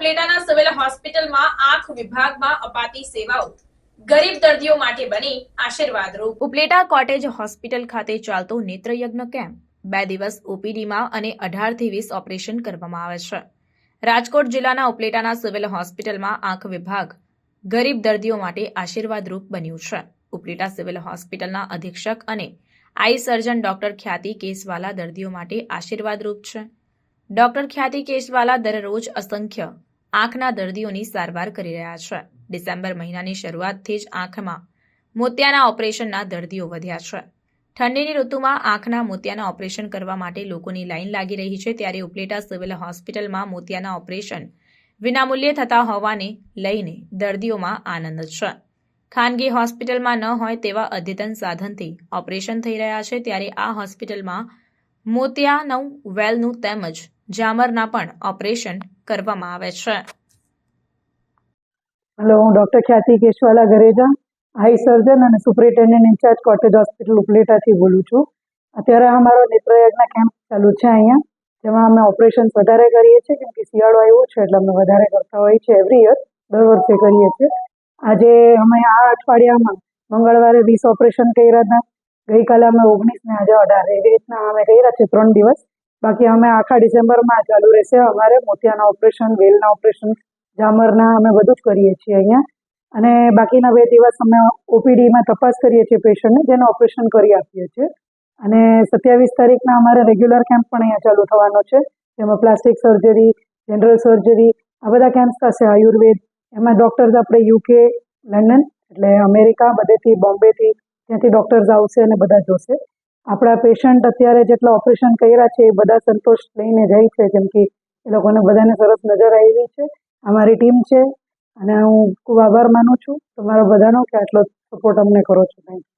ઉપલેટાના civil હોસ્પિટલમાં આંખ વિભાગમાં અપાતી સેવાઓ ગરીબ દર્દીઓ માટે બની આશીર્વાદરૂપ। ઉપલેટા કોટેજ હોસ્પિટલ ખાતે ચાલતો નેત્રયજ્ઞ કેમ્પ 2 દિવસ ઓપીડીમાં અને 18 થી 20 ઓપરેશન કરવામાં આવે છે। રાજકોટ જિલ્લાના ઉપલેટાના સિવિલ હોસ્પિટલમાં આંખ વિભાગ ગરીબ દર્દીઓ માટે આશીર્વાદરૂપ બન્યું છે। ઉપલેટા સિવિલ હોસ્પિટલના અધિક્ષક અને આઈ સર્જન ડોક્ટર ખ્યાતિ કેસવાલા દર્દીઓ માટે આશીર્વાદરૂપ છે। ડોક્ટર ખ્યાતિ કેસવાલા દરરોજ અસંખ્ય આંખના દર્દીઓની સારવાર કરી રહ્યા છે। ડિસેમ્બર મહિનાની શરૂઆતથી જ આંખમાં મોતિયાના ઓપરેશનના દર્દીઓ વધ્યા છે। ઠંડીની ઋતુમાં આંખના મોતિયાના ઓપરેશન કરવા માટે લોકોની લાઈન લાગી રહી છે, ત્યારે ઉપલેટા સિવિલ હોસ્પિટલમાં મોતિયાના ઓપરેશન વિનામૂલ્યે થતા હોવાને લઈને દર્દીઓમાં આનંદ છે। ખાનગી હોસ્પિટલમાં ન હોય તેવા અદ્યતન સાધનથી ઓપરેશન થઈ રહ્યા છે, ત્યારે આ હોસ્પિટલમાં મોતિયાનું વેલનું તેમજ જામરના પણ ઓપરેશન કરવામાં આવે છે। હેલો, હું ડૉક્ટર ખ્યાતિ કેશવાલા ગરેજા, આઈ સર્જન અને સુપરિન્ટેન્ડન્ટ ઇન્ચાર્જ કોટેજ હોસ્પિટલ ઉપલેટાથી બોલું છું। અત્યારે અમારો નેત્રયજ્ઞ કેમ્પ ચાલુ છે અહીંયા, જેમાં અમે ઓપરેશન વધારે કરીએ છીએ, કેમ કે શિયાળો આવ્યો છે એટલે અમે વધારે કરતા હોઈએ છીએ। એવરી યર દર વર્ષે કરીએ છીએ। આજે અમે આ અઠવાડિયામાં મંગળવારે 20 ઓપરેશન કર્યા હતા, ગઈકાલે અમે 19 ને આજે 18, એવી રીતના અમે કર્યા છે 3 દિવસ। બાકી અમે આખા ડિસેમ્બરમાં ચાલુ રહેશે અમારે મોતિયાના ઓપરેશન, વેલના ઓપરેશન, જામરના અમે બધું જ કરીએ છીએ અહીંયા। અને બાકીના 2 દિવસ અમે ઓપીડીમાં તપાસ કરીએ છીએ પેશન્ટને, જેને ઓપરેશન કરી આપીએ છીએ। અને 27 તારીખના અમારે રેગ્યુલર કેમ્પ પણ અહીંયા ચાલુ થવાનો છે, જેમાં પ્લાસ્ટિક સર્જરી, જનરલ સર્જરી આ બધા કેમ્પ થશે। આયુર્વેદ એમાં ડૉક્ટર્સ આપણે યુકે, લંડન એટલે અમેરિકા બધેથી, બોમ્બેથી ત્યાંથી ડૉક્ટર્સ આવશે અને બધા જોશે। આપણા પેશન્ટ અત્યારે જેટલા ઓપરેશન કર્યા છે એ બધા સંતોષ લઈને જાય છે, કેમ કે એ લોકોને બધાને સરસ નજર આવી છે। અમારી ટીમ છે અને હું ખૂબ આભાર માનું છું તમારા બધાનો કે આટલો સપોર્ટ અમને કરો છો। Thank you.